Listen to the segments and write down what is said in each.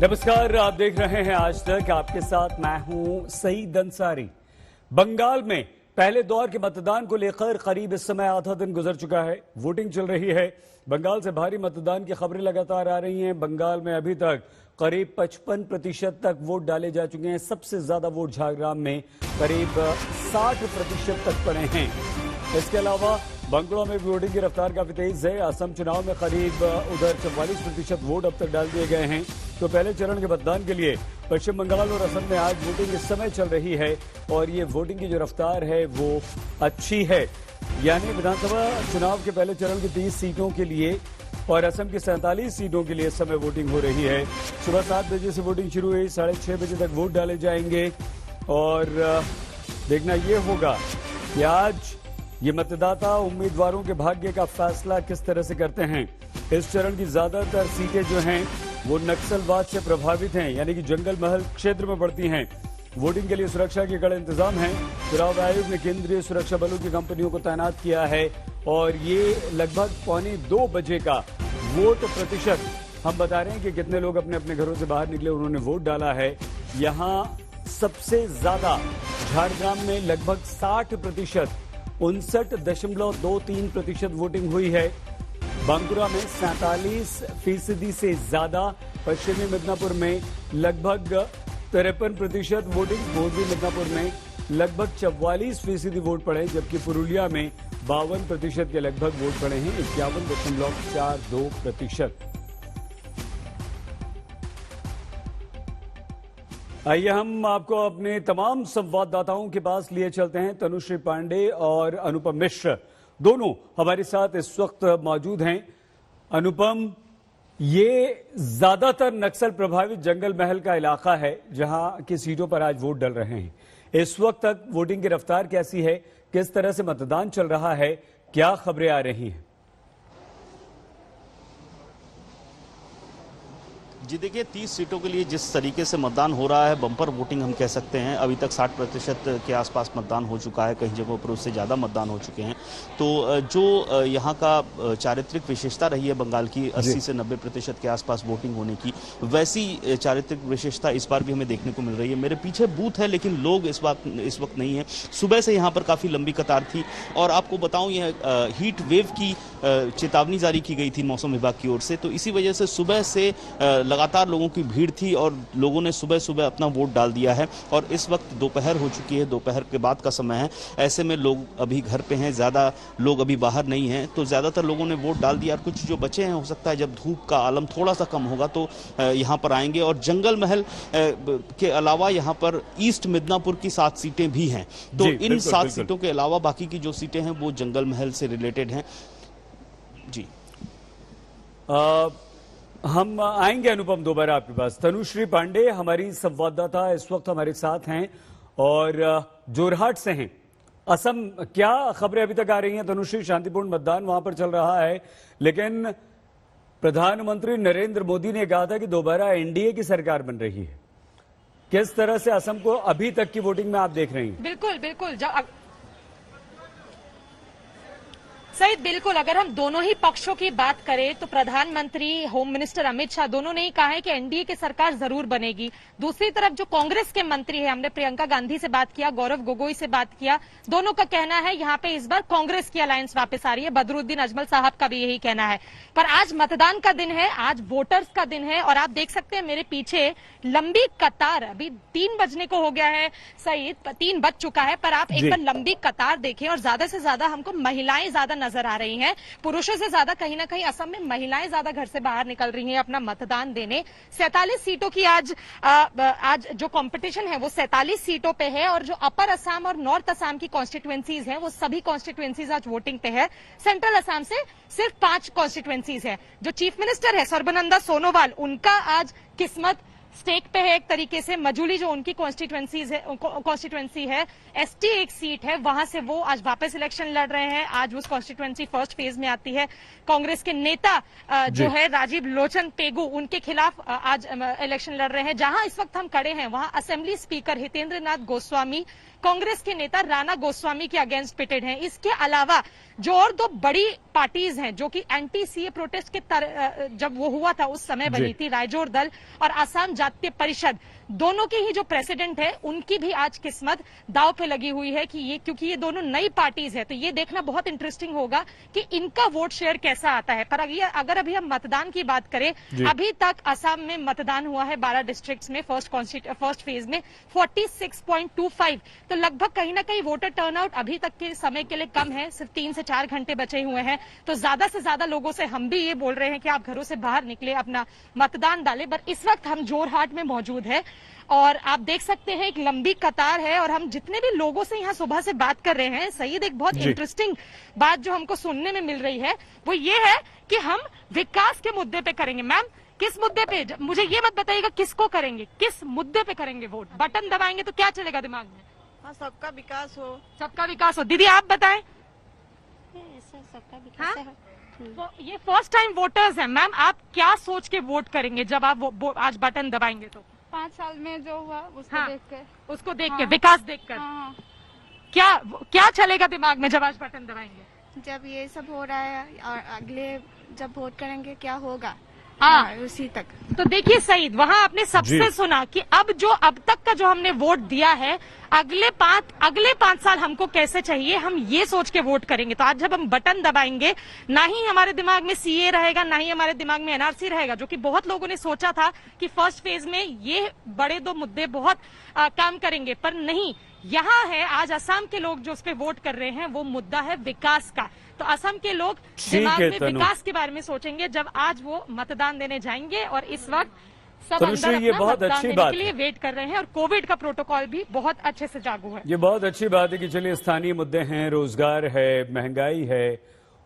नमस्कार, आप देख रहे हैं आज तक। आपके साथ मैं हूं सईद अंसारी। बंगाल में पहले दौर के मतदान को लेकर करीब इस समय आधा दिन गुजर चुका है। वोटिंग चल रही है। बंगाल से भारी मतदान की खबरें लगातार आ रही हैं। बंगाल में अभी तक करीब 55% तक वोट डाले जा चुके हैं। सबसे ज्यादा वोट झारग्राम में करीब 60% तक पड़े हैं। इसके अलावा बांकुड़ा में वोटिंग की रफ्तार काफी तेज है। असम चुनाव में करीब उधर 44% वोट अब तक डाल दिए गए हैं। तो पहले चरण के मतदान के लिए पश्चिम बंगाल और असम में आज वोटिंग इस समय चल रही है और ये वोटिंग की जो रफ्तार है वो अच्छी है। यानी विधानसभा चुनाव के पहले चरण की 30 सीटों के लिए और असम की 47 सीटों के लिए इस समय वोटिंग हो रही है। सुबह 7 बजे से वोटिंग शुरू हुई, 6:30 बजे तक वोट डाले जाएंगे और देखना यह होगा कि आज ये मतदाता उम्मीदवारों के भाग्य का फैसला किस तरह से करते हैं। इस चरण की ज्यादातर सीटें जो हैं वो नक्सलवाद से प्रभावित हैं, यानी कि जंगल महल क्षेत्र में पड़ती हैं। वोटिंग के लिए सुरक्षा के कड़े इंतजाम हैं। चुनाव आयोग ने केंद्रीय सुरक्षा बलों की कंपनियों को तैनात किया है और ये लगभग 1:45 बजे का वोट प्रतिशत हम बता रहे हैं कि कितने लोग अपने अपने घरों से बाहर निकले, उन्होंने वोट डाला है। यहां सबसे ज्यादा झारग्राम में लगभग 60%, 59.23% वोटिंग हुई है। बांकुड़ा में 47% से ज्यादा, पश्चिमी मिदनापुर में लगभग 53% वोटिंग, पूर्वी मिदनापुर में लगभग 44% वोट पड़े, जबकि पुरुलिया में 52% के लगभग वोट पड़े हैं, 51.42%। आइए हम आपको अपने तमाम संवाददाताओं के पास लिए चलते हैं। तनुश्री पांडे और अनुपम मिश्र दोनों हमारे साथ इस वक्त मौजूद हैं। अनुपम, ये ज्यादातर नक्सल प्रभावित जंगल महल का इलाका है जहां की सीटों पर आज वोट डल रहे हैं। इस वक्त तक वोटिंग की रफ्तार कैसी है, किस तरह से मतदान चल रहा है, क्या खबरें आ रही हैं? जी देखिए, 30 सीटों के लिए जिस तरीके से मतदान हो रहा है, बम्पर वोटिंग हम कह सकते हैं। अभी तक 60% के आसपास मतदान हो चुका है, कई जगहों पर उससे ज़्यादा मतदान हो चुके हैं। तो जो यहाँ का चारित्रिक विशेषता रही है बंगाल की 80 से 90% के आसपास वोटिंग होने की, वैसी चारित्रिक विशेषता इस बार भी हमें देखने को मिल रही है। मेरे पीछे बूथ है लेकिन लोग इस वक्त नहीं है। सुबह से यहाँ पर काफ़ी लंबी कतार थी और आपको बताऊँ, यह हीट वेव की चेतावनी जारी की गई थी मौसम विभाग की ओर से। तो इसी वजह से सुबह से लगातार लोगों की भीड़ थी और लोगों ने सुबह सुबह अपना वोट डाल दिया है। और इस वक्त दोपहर हो चुकी है, दोपहर के बाद का समय है। ऐसे में लोग अभी घर पे हैं, ज़्यादा लोग अभी बाहर नहीं हैं। तो ज़्यादातर लोगों ने वोट डाल दिया और कुछ जो बचे हैं, हो सकता है जब धूप का आलम थोड़ा सा कम होगा तो यहाँ पर आएंगे। और जंगल महल के अलावा यहाँ पर ईस्ट मिदनापुर की 7 सीटें भी हैं। तो इन 7 सीटों के अलावा बाकी की जो सीटें हैं वो जंगल महल से रिलेटेड हैं। जी हम आएंगे अनुपम दोबारा आपके पास। तनुश्री पांडे हमारी संवाददाता इस वक्त हमारे साथ हैं और जोरहाट से हैं। असम, क्या खबरें अभी तक आ रही हैं? तनुश्री, शांतिपूर्ण मतदान वहां पर चल रहा है, लेकिन प्रधानमंत्री नरेंद्र मोदी ने कहा था कि दोबारा एनडीए की सरकार बन रही है। किस तरह से असम को अभी तक की वोटिंग में आप देख रही हैं? बिल्कुल बिल्कुल सईद, बिल्कुल। अगर हम दोनों ही पक्षों की बात करें तो प्रधानमंत्री, होम मिनिस्टर अमित शाह दोनों ने ही कहा है कि एनडीए की सरकार जरूर बनेगी। दूसरी तरफ जो कांग्रेस के मंत्री है, हमने प्रियंका गांधी से बात किया, गौरव गोगोई से बात किया, दोनों का कहना है यहाँ पे इस बार कांग्रेस की अलायंस वापस आ रही है। बदरुद्दीन अजमल साहब का भी यही कहना है। पर आज मतदान का दिन है, आज वोटर्स का दिन है और आप देख सकते हैं मेरे पीछे लंबी कतार। अभी 3 बजने को हो गया है सईद, 3 बज चुका है, पर आप एक बार लंबी कतार देखें और ज्यादा से ज्यादा हमको महिलाएं ज्यादा नजर आ रही हैं। पुरुषों से ज्यादा कहीं ना कहीं असम में महिलाएं ज्यादा घर से बाहर निकल रही हैं अपना मतदान देने। 47 सीटों की आज जो कंपटीशन है वो 47 सीटों पे है और जो अपर असम और नॉर्थ असम की कॉन्स्टिट्युएंसीज हैं वो सभी कॉन्स्टिट्युएंसीज आज वोटिंग पे है। सेंट्रल असम से सिर्फ 5 कॉन्स्टिट्युएंसीज है। जो चीफ मिनिस्टर है सर्बानंद सोनोवाल, उनका आज किस्मत स्टेक पे है एक तरीके से। मजूली जो उनकी कॉन्स्टिट्यूएंसी है, एसटी एक सीट है, वहां से वो आज वापस इलेक्शन लड़ रहे हैं। आज उस कॉन्स्टिट्यूएंसी फर्स्ट फेज में आती है। कांग्रेस के नेता जो है राजीव लोचन पेगू, उनके खिलाफ आज इलेक्शन लड़ रहे हैं। जहां इस वक्त हम खड़े हैं वहां असेंबली स्पीकर हितेंद्र नाथ गोस्वामी कांग्रेस के नेता राणा गोस्वामी के अगेंस्ट पिटेड हैं। इसके अलावा जो और दो बड़ी पार्टीज हैं जो कि एंटी सीए प्रोटेस्ट के जब वो हुआ था उस समय बनी थी, रायजोर दल और असम जातीय परिषद, दोनों के ही जो प्रेसिडेंट है उनकी भी आज किस्मत दांव पे लगी हुई है कि ये, क्योंकि ये दोनों नई पार्टीज है, तो ये देखना बहुत इंटरेस्टिंग होगा कि इनका वोट शेयर कैसा आता है। पर अगर अभी हम मतदान की बात करें, अभी तक असम में मतदान हुआ है 12 डिस्ट्रिक्ट्स में फर्स्ट फेज में 46.25, तो लगभग कहीं ना कहीं वोटर टर्नआउट अभी तक के समय के लिए कम है। सिर्फ 3 से 4 घंटे बचे हुए हैं, तो ज्यादा से ज्यादा लोगों से हम भी ये बोल रहे हैं कि आप घरों से बाहर निकले, अपना मतदान डालें। पर इस वक्त हम जोरहाट में मौजूद है और आप देख सकते हैं एक लंबी कतार है और हम जितने भी लोगों से यहाँ सुबह से बात कर रहे हैं, सईद, एक बहुत इंटरेस्टिंग बात जो हमको सुनने में मिल रही है वो ये है कि हम विकास के मुद्दे पे करेंगे। मैम, किस मुद्दे पे? मुझे ये मत बताइएगा किसको करेंगे, किस मुद्दे पे करेंगे वोट? बटन दबाएंगे तो क्या चलेगा दिमाग में? हाँ, सबका विकास हो। सबका विकास हो। दीदी आप बताएं। सबका विकास है। तो ये फर्स्ट टाइम वोटर्स हैं मैम, आप क्या सोच के वोट करेंगे जब आप आज बटन दबाएंगे? तो 5 साल में जो हुआ उसको हाँ, देख के, उसको देख के, विकास देखकर हाँ, क्या चलेगा दिमाग में जब आज बटन दबाएंगे? जब ये सब हो रहा है और अगले जब वोट करेंगे क्या होगा, हाँ, उसी तक। तो देखिए सईद, वहां आपने सबसे सुना कि अब तक का जो हमने वोट दिया है, अगले 5 साल हमको कैसे चाहिए, हम ये सोच के वोट करेंगे। तो आज जब हम बटन दबाएंगे, ना ही हमारे दिमाग में सीए रहेगा, ना ही हमारे दिमाग में एनआरसी रहेगा, जो कि बहुत लोगों ने सोचा था कि फर्स्ट फेज में ये बड़े 2 मुद्दे बहुत काम करेंगे, पर नहीं। यहाँ है आज असम के लोग जो उस पर वोट कर रहे हैं, वो मुद्दा है विकास का। तो असम के लोग दिमाग में विकास के बारे में सोचेंगे जब आज वो मतदान देने जाएंगे। और इस वक्त सब अंदर ये बहुत मतदान अच्छी देने बात के लिए वेट कर रहे हैं और कोविड का प्रोटोकॉल भी बहुत अच्छे से लागू है। ये बहुत अच्छी बात है कि चलिए स्थानीय मुद्दे हैं, रोजगार है, महंगाई है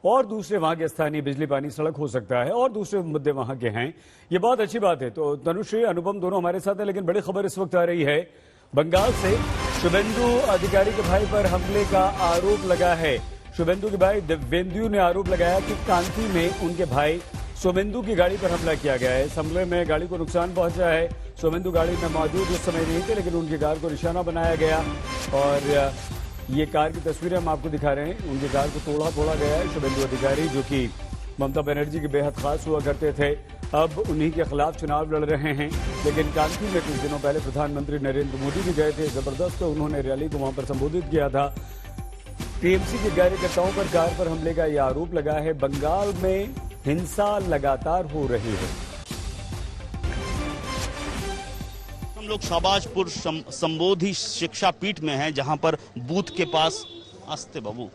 और दूसरे वहां के स्थानीय बिजली पानी सड़क हो सकता है और दूसरे मुद्दे वहां के हैं। ये बहुत अच्छी बात है। तो तनुश्री, अनुपम दोनों हमारे साथ हैं, लेकिन बड़ी खबर इस वक्त आ रही है बंगाल से। शुभेंदु अधिकारी के भाई पर हमले का आरोप लगा है। शुभेंदु के भाई दिव्येंदु ने आरोप लगाया कि कांती में उनके भाई सोमेंदु की गाड़ी पर हमला किया गया है। इस हमले में गाड़ी को नुकसान पहुंचा है। सोमेंदु गाड़ी में मौजूद उस समय नहीं थे, लेकिन उनकी कार को निशाना बनाया गया और ये कार की तस्वीरें हम आपको दिखा रहे हैं। उनकी कार को तोड़ा फोड़ा गया है। शुभेंदु अधिकारी जो कि ममता बनर्जी के बेहद खास हुआ करते थे, अब उन्हीं के खिलाफ चुनाव लड़ रहे हैं। लेकिन कांती में कुछ दिनों पहले प्रधानमंत्री नरेंद्र मोदी भी गए थे। जबरदस्त उन्होंने रैली को वहां पर संबोधित किया था। टीएमसी के कार्यकर्ताओं पर कार पर हमले का यह आरोप लगा है। बंगाल में हिंसा लगातार हो रही है। हम लोग शाहबाजपुर संबोधि शिक्षा पीठ में हैं, जहां पर बूथ के पास आस्ते बाबू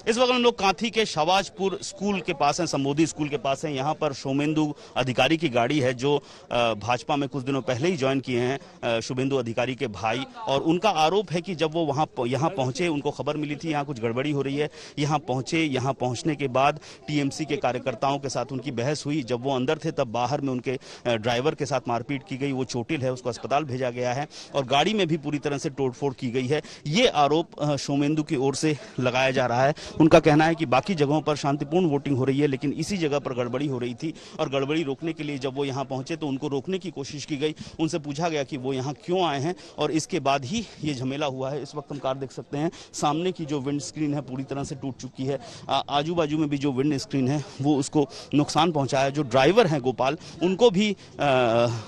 इस वक्त हम लोग कांथी के शाहबाजपुर स्कूल के पास हैं, संबोधि स्कूल के पास हैं। यहाँ पर सोमेंदु अधिकारी की गाड़ी है जो भाजपा में कुछ दिनों पहले ही ज्वाइन किए हैं शुभेंदु अधिकारी के भाई, और उनका आरोप है कि जब वो यहाँ पहुंचे, उनको खबर मिली थी यहाँ कुछ गड़बड़ी हो रही है। यहाँ पहुंचे, यहाँ पहुंचने के बाद टीएमसी के कार्यकर्ताओं के साथ उनकी बहस हुई। जब वो अंदर थे तब बाहर में उनके ड्राइवर के साथ मारपीट की गई। वो चोटिल है, उसको अस्पताल भेजा गया है और गाड़ी में भी पूरी तरह से तोड़फोड़ की गई है। ये आरोप सोमेंदु की ओर से लगाया जा रहा है। उनका कहना है कि बाकी जगहों पर शांतिपूर्ण वोटिंग हो रही है, लेकिन इसी जगह पर गड़बड़ी हो रही थी और गड़बड़ी रोकने के लिए जब वो यहाँ पहुंचे तो उनको रोकने की कोशिश की गई। उनसे पूछा गया कि वो यहाँ क्यों आए हैं और इसके बाद ही ये झमेला हुआ है। इस वक्त हम कार देख सकते हैं, सामने की जो विंड स्क्रीन है पूरी तरह से टूट चुकी है। आजू बाजू में भी जो विंड स्क्रीन है वो उसको नुकसान पहुंचाया है। जो ड्राइवर हैं गोपाल, उनको भी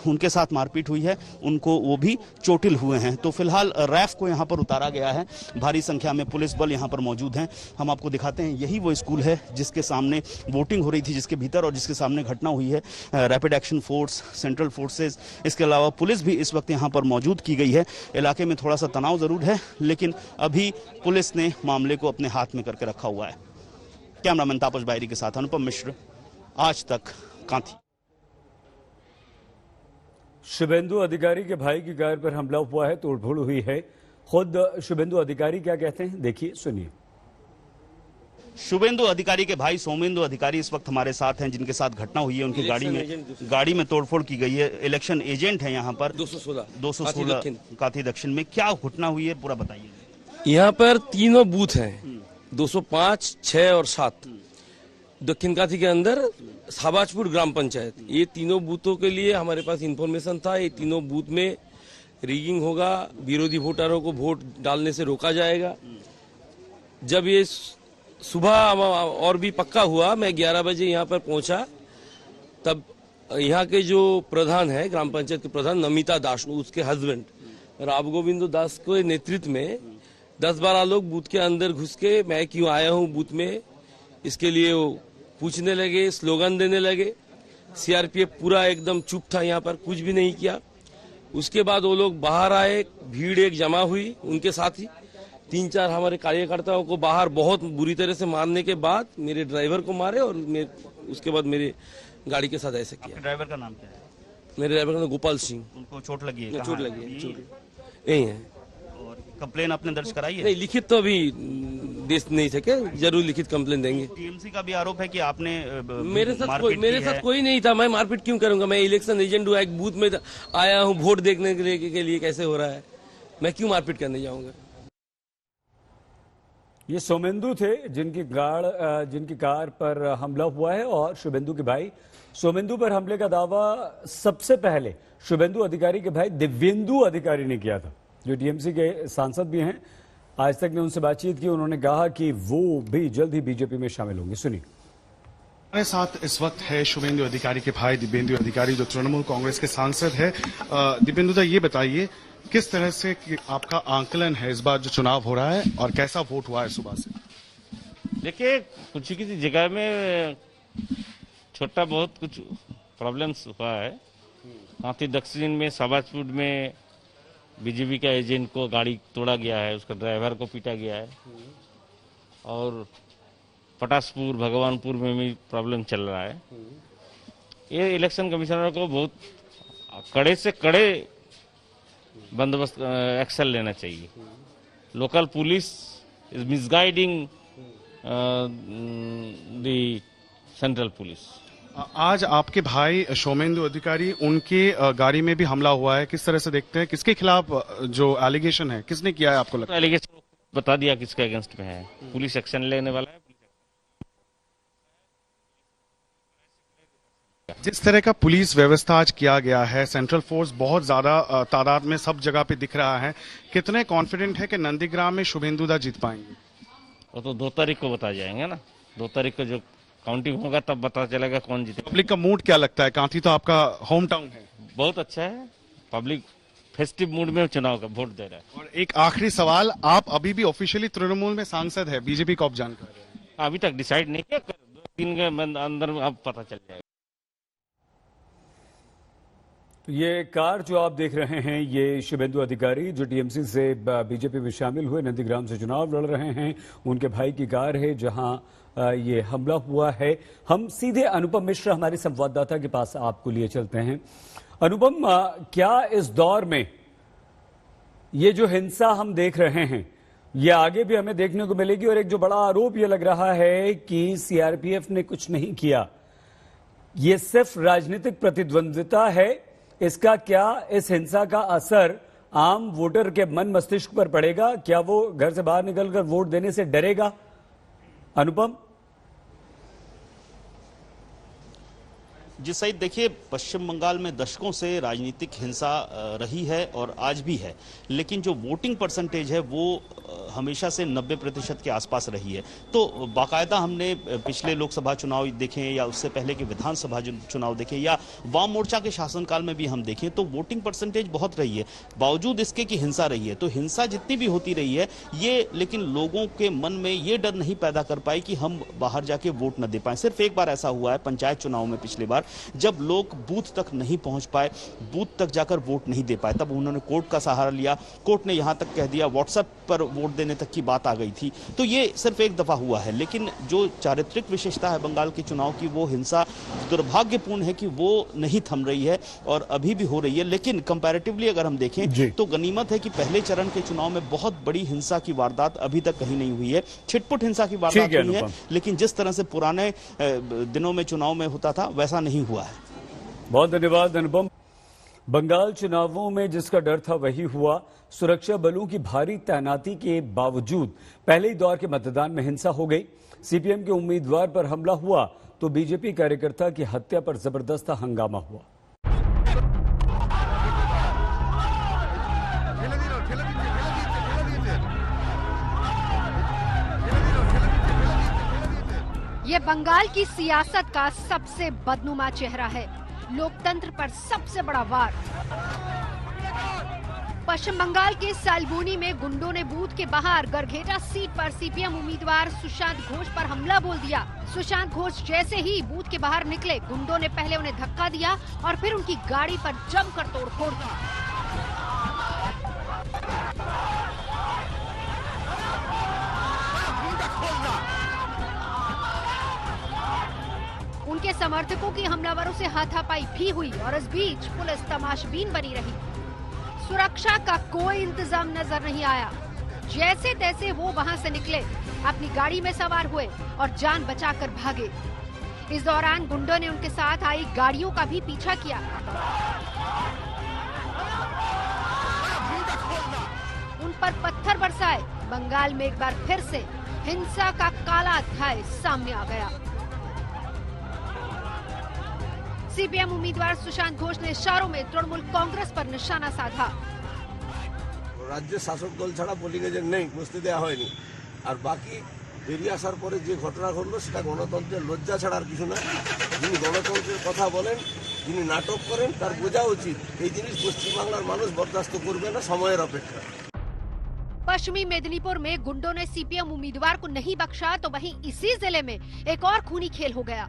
उनके साथ मारपीट हुई है, उनको वो भी चोटिल हुए हैं। तो फिलहाल रैफ को यहाँ पर उतारा गया है। भारी संख्या में पुलिस बल यहाँ पर मौजूद हैं। हम आपको दिखाते हैं, यही वो स्कूल है जिसके सामने वोटिंग हो रही थी, जिसके भीतर और जिसके सामने घटना हुई है। Rapid action force, central forces, इसके अलावा पुलिस भी इस वक्त यहाँ पर मौजूद की गई है। इलाके में थोड़ा सा तनाव जरूर है, लेकिन अभी पुलिस ने मामले को अपने हाथ में करके रखा हुआ है। कैमरामैन तापस बायरी के साथ अनुपम मिश्र, आज तक, कांथी। शुभेंदु अधिकारी के भाई की कार पर हमला हुआ है, तोड़फोड़ हुई है। खुद शुभेंदु अधिकारी क्या कहते हैं, देखिए, सुनिए। शुभेंदु अधिकारी के भाई सोमेंदु अधिकारी इस वक्त हमारे साथ हैं, जिनके साथ घटना हुई है। उनकी गाड़ी में तोड़फोड़ की गई है। इलेक्शन एजेंट है यहाँ पर 216 काथी दक्षिण में। क्या घटना हुई है पूरा बताइए। यहाँ पर तीनों बूथ हैं, 205, 6 और 7 दक्षिण काथी के अंदर साबाजपुर ग्राम पंचायत। ये तीनों बूथों के लिए हमारे पास इंफॉर्मेशन था। ये तीनों बूथ में रिगिंग होगा, विरोधी वोटरों को वोट डालने से रोका जाएगा। जब ये सुबह और भी पक्का हुआ, मैं 11 बजे यहाँ पर पहुंचा, तब यहाँ के जो प्रधान है, ग्राम पंचायत के प्रधान नमिता दास, उसके हस्बैंड राव गोविंदो दास के नेतृत्व में 10-12 लोग बूथ के अंदर घुस के मैं क्यों आया हूँ बूथ में, इसके लिए वो पूछने लगे, स्लोगन देने लगे। सीआरपीएफ पूरा एकदम चुप था, यहाँ पर कुछ भी नहीं किया। उसके बाद वो लोग बाहर आए, भीड़ एक जमा हुई, उनके साथ ही 3-4 हमारे कार्यकर्ताओं को बाहर बहुत बुरी तरह से मारने के बाद मेरे ड्राइवर को मारे और उसके बाद मेरे गाड़ी के साथ ऐसे किया। ड्राइवर का नाम क्या है? मेरे ड्राइवर का नाम गोपाल सिंह। उनको चोट लगी है? चोट लगी है, यही है। और कंप्लेन आपने दर्ज कराई है? नहीं, लिखित तो अभी दे नहीं सके, जरूर लिखित कंप्लेन देंगे। टीएमसी का भी आरोप है कि आपने मेरे साथ कोई नहीं था। मैं मारपीट क्यों करूंगा? मैं इलेक्शन एजेंट हूँ, एक बूथ में आया हूँ वोट देखने के लिए कैसे हो रहा है, मैं क्यों मारपीट करने जाऊंगा? ये सोमेंदु थे जिनकी कार पर हमला हुआ है, और शुभेंदु के भाई सोमेंदु पर हमले का दावा सबसे पहले शुभेंदु अधिकारी के भाई दिव्येंदु अधिकारी ने किया था, जो टीएमसी के सांसद भी हैं। आज तक ने उनसे बातचीत की, उन्होंने कहा कि वो भी जल्द ही बीजेपी में शामिल होंगे। सुनिए। हमारे साथ इस वक्त है शुभेंदु अधिकारी के भाई दिव्येंदु अधिकारी, जो तृणमूल कांग्रेस के सांसद है। दिव्येंदु दा, ये बताइए किस तरह से आपका आंकलन है इस बार जो चुनाव हो रहा है, और कैसा वोट हुआ है सुबह से? देखिए, कुछ किसी जगह में छोटा बहुत कुछ प्रॉब्लम्स हुआ है। कांती दक्षिण में साबाजपुर में बीजेपी का एजेंट को गाड़ी तोड़ा गया है, उसका ड्राइवर को पीटा गया है, और पटासपुर भगवानपुर में भी प्रॉब्लम चल रहा है। ये इलेक्शन कमिश्नर को बहुत कड़े से कड़े बंदोबस्त एक्शन लेना चाहिए। Local police is misguiding the central police. आज आपके भाई सोमेंदु अधिकारी, उनके गाड़ी में भी हमला हुआ है, किस तरह से देखते हैं? किसके खिलाफ जो एलिगेशन है, किसने किया है आपको लगता है? एलिगेशन बता दिया किसके अगेंस्ट में है, पुलिस एक्शन लेने वाला है। जिस तरह का पुलिस व्यवस्था आज किया गया है, सेंट्रल फोर्स बहुत ज्यादा तादाद में सब जगह पे दिख रहा है, कितने कॉन्फिडेंट है कि नंदीग्राम में शुभेंदु दा जीत पाएंगे? वो तो 2 तारीख को बता जाएंगे ना। 2 तारीख को जो काउंटिंग होगा तब पता चलेगा कौन जीते। पब्लिक का मूड क्या लगता है? कांती तो आपका होम टाउन है। बहुत अच्छा है, पब्लिक फेस्टिव मूड में चुनाव का वोट दे रहा है। और एक आखिरी सवाल, आप अभी भी ऑफिशियली तृणमूल में सांसद है, बीजेपी को आप जान कर रहे हैं? अभी तक डिसाइड नहीं किया, 2-3 के अंदर अब पता चल जाएगा। ये कार जो आप देख रहे हैं, ये शुभेंदु अधिकारी जो टीएमसी से बीजेपी में शामिल हुए, नंदीग्राम से चुनाव लड़ रहे हैं, उनके भाई की कार है जहां ये हमला हुआ है। हम सीधे अनुपम मिश्र हमारे संवाददाता के पास आपको लिए चलते हैं। अनुपम, क्या इस दौर में ये जो हिंसा हम देख रहे हैं, ये आगे भी हमें देखने को मिलेगी? और एक जो बड़ा आरोप ये लग रहा है कि सीआरपीएफ ने कुछ नहीं किया, ये सिर्फ राजनीतिक प्रतिद्वंद्विता है। इसका क्या, इस हिंसा का असर आम वोटर के मन मस्तिष्क पर पड़ेगा? क्या वो घर से बाहर निकलकर वोट देने से डरेगा? अनुपम जी सईद, देखिए, पश्चिम बंगाल में दशकों से राजनीतिक हिंसा रही है और आज भी है, लेकिन जो वोटिंग परसेंटेज है वो हमेशा से 90% के आसपास रही है। तो बाकायदा हमने पिछले लोकसभा चुनाव देखें या उससे पहले के विधानसभा चुनाव देखें या वाम मोर्चा के शासनकाल में भी हम देखें, तो वोटिंग परसेंटेज बहुत रही है, बावजूद इसके कि हिंसा रही है। तो हिंसा जितनी भी होती रही है ये, लेकिन लोगों के मन में ये डर नहीं पैदा कर पाई कि हम बाहर जाके वोट न दे पाए। सिर्फ एक बार ऐसा हुआ है पंचायत चुनाव में पिछली बार, जब लोग बूथ तक नहीं पहुंच पाए, बूथ तक जाकर वोट नहीं दे पाए, तब उन्होंने कोर्ट का सहारा लिया। कोर्ट ने यहां तक कह दिया, व्हाट्सएप पर वोट देने तक की बात आ गई थी। तो ये सिर्फ एक दफा हुआ है, लेकिन जो चारित्रिक विशेषता है बंगाल के चुनाव की, वो हिंसा दुर्भाग्यपूर्ण है कि वो नहीं थम रही है और अभी भी हो रही है। लेकिन कंपैरेटिवली अगर हम देखें तो गनीमत है कि पहले चरण के चुनाव में बहुत बड़ी हिंसा की वारदात अभी तक कहीं नहीं हुई है। छिटपुट हिंसा की वारदात हुई है, लेकिन जिस तरह से पुराने दिनों में चुनाव में होता था वैसा नहीं हुआ है। बहुत धन्यवाद अनुपम। बंगाल चुनावों में जिसका डर था वही हुआ। सुरक्षा बलों की भारी तैनाती के बावजूद पहले ही दौर के मतदान में हिंसा हो गई। सीपीएम के उम्मीदवार पर हमला हुआ तो बीजेपी कार्यकर्ता की हत्या पर जबरदस्त हंगामा हुआ। ये बंगाल की सियासत का सबसे बदनुमा चेहरा है, लोकतंत्र पर सबसे बड़ा वार। पश्चिम बंगाल के सालबोनी में गुंडों ने बूथ के बाहर गरघेटा सीट पर सीपीएम उम्मीदवार सुशांत घोष पर हमला बोल दिया। सुशांत घोष जैसे ही बूथ के बाहर निकले, गुंडों ने पहले उन्हें धक्का दिया और फिर उनकी गाड़ी पर जमकर तोड़फोड़ की। उनके समर्थकों की हमलावरों से हाथापाई भी हुई और इस बीच पुलिस तमाशबीन बनी रही। सुरक्षा का कोई इंतजाम नजर नहीं आया। जैसे तैसे वो वहां से निकले, अपनी गाड़ी में सवार हुए और जान बचाकर भागे। इस दौरान गुंडों ने उनके साथ आई गाड़ियों का भी पीछा किया। उन पर पत्थर बरसाए। बंगाल में एक बार फिर से हिंसा का काला अध्याय सामने आ गया। सीपीएम उम्मीदवार सुशांत घोष ने इशारों में तृणमूल कांग्रेस पर निशाना साधा। राज्य शासक दल छाड़ा पलिगेजेर नहीं बसते देওয়া হয়নি আর বাকি বেরিয়ে আসার পরে যে ঘটনা ঘটলো সেটা গণতন্ত্রের লজ্জা ছাড়া আর কিছু না। যিনি গণতন্ত্রের কথা বলেন, যিনি নাটক করেন, তার বোঝা উচিত এই জিনিস পশ্চিমবাংলার মানুষ বরদাস্ত করবে না সময়ের অপেক্ষা। पश्चिमी मेदिनीपुर में गुंडों ने सीपीएम उम्मीदवार को नहीं बख्शा तो वहीं इसी जिले में एक और खूनी खेल हो गया।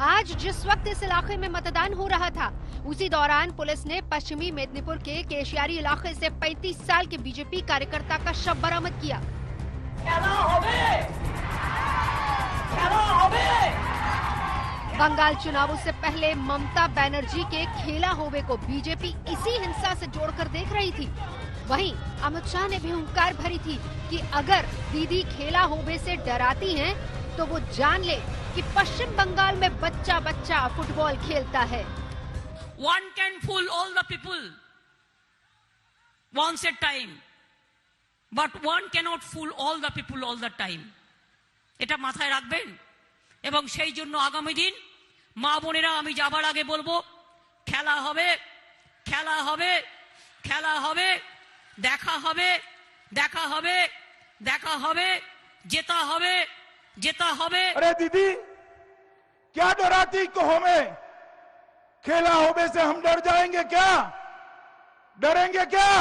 आज जिस वक्त इस इलाके में मतदान हो रहा था, उसी दौरान पुलिस ने पश्चिमी मेदिनीपुर के केशियारी इलाके से 35 साल के बीजेपी कार्यकर्ता का शव बरामद किया। बंगाल चुनावों से पहले ममता बनर्जी के खेला होवे को बीजेपी इसी हिंसा से जोड़कर देख रही थी। वहीं अमित शाह ने भी हुंकार भरी थी कि अगर दीदी खेला होवे से डराती हैं, तो वो जान ले कि पश्चिम बंगाल में बच्चा बच्चा फुटबॉल खेलता है। One can fool all the people once a time, but one cannot fool all the people all the time. এটা মাথায় রাখবেন এবং সেই জন্য আগামী দিন মা বোনেরা আমি যাবার আগে বলবো, খেলা হবে, খেলা হবে, খেলা হবে, দেখা হবে, দেখা হবে, দেখা হবে, জেতা হবে, जेता होवे। अरे दीदी क्या डराती को हमें? खेला होवे से हम डर जाएंगे क्या? डरेंगे क्या?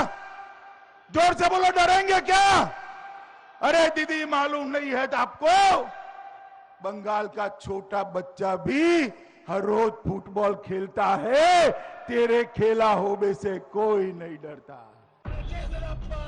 जोर से बोलो, डरेंगे क्या? अरे दीदी मालूम नहीं है तो आपको बंगाल का छोटा बच्चा भी हर रोज फुटबॉल खेलता है। तेरे खेला होवे से कोई नहीं डरता।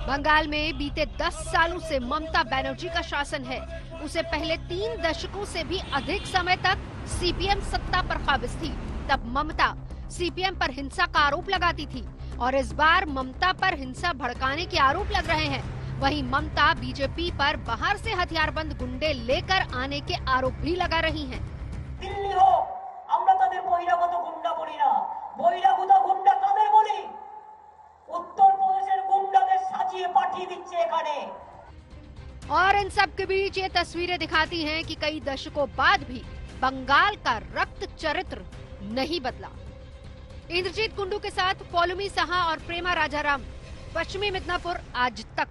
बंगाल में बीते 10 सालों से ममता बनर्जी का शासन है। उसे पहले 3 दशकों से भी अधिक समय तक सीपीएम सत्ता पर काबिज थी। तब ममता सीपीएम पर हिंसा का आरोप लगाती थी और इस बार ममता पर हिंसा भड़काने के आरोप लग रहे हैं। वहीं ममता बीजेपी पर बाहर से हथियारबंद गुंडे लेकर आने के आरोप भी लगा रही हैं। दिल्ली हो, আমরা তাদের বহিরাগত গুন্ডা বলি না, বহিরাগত গুন্ডা কাদের বলি? उत्तर प्रदेश गुंडाদের সাজিয়ে পাঠিয়ে দিচ্ছে এখানে। और इन सब के बीच ये तस्वीरें दिखाती हैं कि कई दशकों बाद भी बंगाल का रक्त चरित्र नहीं बदला। इंद्रजीत कुंडू के साथ पौलमी साहा और प्रेमा राजाराम, पश्चिमी मिदनापुर, आज तक।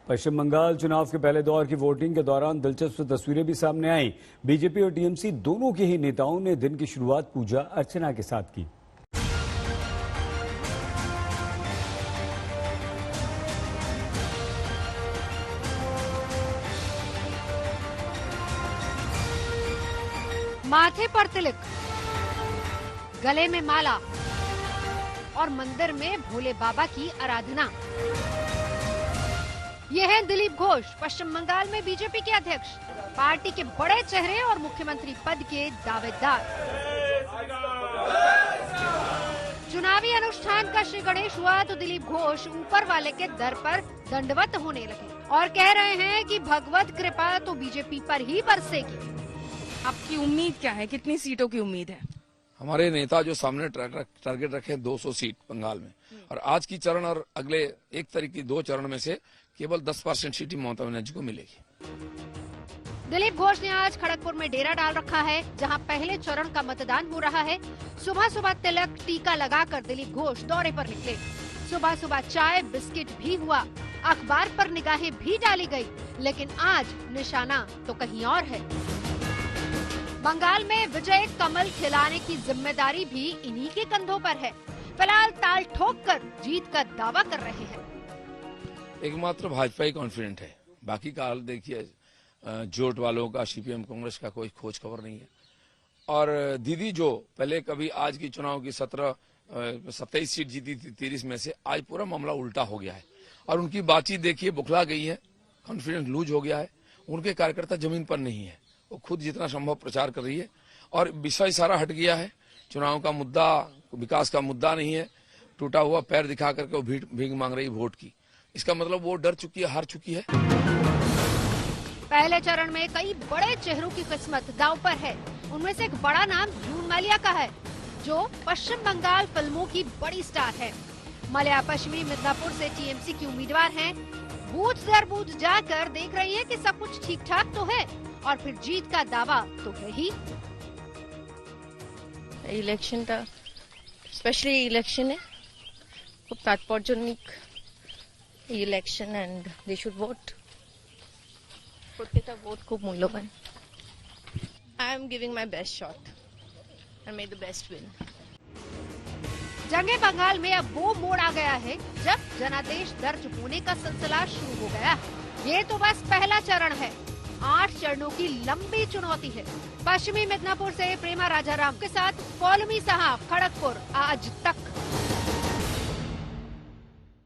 पश्चिम बंगाल चुनाव के पहले दौर की वोटिंग के दौरान दिलचस्प तस्वीरें भी सामने आई। बीजेपी और टीएमसी दोनों के ही नेताओं ने दिन की शुरुआत पूजा अर्चना के साथ की। माथे पर तिलक, गले में माला और मंदिर में भोले बाबा की आराधना। ये हैं दिलीप घोष, पश्चिम बंगाल में बीजेपी के अध्यक्ष, पार्टी के बड़े चेहरे और मुख्यमंत्री पद के दावेदार। चुनावी अनुष्ठान का श्री गणेश हुआ तो दिलीप घोष ऊपर वाले के दर पर दंडवत होने लगे और कह रहे हैं कि भगवत कृपा तो बीजेपी पर ही बरसेगी। आपकी उम्मीद क्या है, कितनी सीटों की उम्मीद है? हमारे नेता जो सामने टारगेट रखे 200 सीट बंगाल में, और आज की चरण और अगले 1 तारीख की 2 चरण में से केवल 10% सीट ही ममता बनर्जी को मिलेगी। दिलीप घोष ने आज खड़गपुर में डेरा डाल रखा है, जहां पहले चरण का मतदान हो रहा है। सुबह सुबह तिलक टीका लगाकर दिलीप घोष दौरे पर निकले। सुबह सुबह चाय बिस्किट भी हुआ, अखबार पर निगाहें भी डाली गई, लेकिन आज निशाना तो कहीं और है। बंगाल में विजय कमल खिलाने की जिम्मेदारी भी इन्हीं के कंधों पर है। फिलहाल ताल ठोक कर जीत का दावा कर रहे हैं। एकमात्र भाजपा ही कॉन्फिडेंट है, बाकी का हाल देखिए, जोट वालों का, सीपीएम कांग्रेस का कोई खोज खबर नहीं है। और दीदी जो पहले कभी आज की चुनाव की 27 सीट जीती थी 30 में से, आज पूरा मामला उल्टा हो गया है और उनकी बातचीत देखिए बुखला गई है, कॉन्फिडेंस लूज हो गया है। उनके कार्यकर्ता जमीन पर नहीं है, वो खुद जितना संभव प्रचार कर रही है और विषय सारा हट गया है। चुनाव का मुद्दा, विकास का मुद्दा नहीं है, टूटा हुआ पैर दिखा करके वो भीख मांग रही वोट की। इसका मतलब वो डर चुकी है, हार चुकी है। पहले चरण में कई बड़े चेहरों की किस्मत दांव पर है। उनमें से एक बड़ा नाम जून माल्या का है, जो पश्चिम बंगाल फिल्मों की बड़ी स्टार है। माल्या पश्चिमी मिदनापुर से टीएमसी की उम्मीदवार हैं। बूथ दर बूथ जाकर देख रही है कि सब कुछ ठीक ठाक तो है और फिर जीत का दावा तो है ही। ইলেকশনটা স্পেশালি ইলেকশনে খুব তাৎপর্যজনক election and they should vote. প্রত্যেকটা ভোট খুব মূল্যবান। I am giving my best shot and may the best win. जंगे बंगाल में अब वो मोड़ आ गया है जब जनादेश दर्ज होने का सिलसिला शुरू हो गया। ये तो बस पहला चरण है, 8 चरणों की लंबी चुनौती है। पश्चिमी मिदनापुर से प्रेमा राजाराम के साथ पौलमी साहब, खड़गपुर आज तक।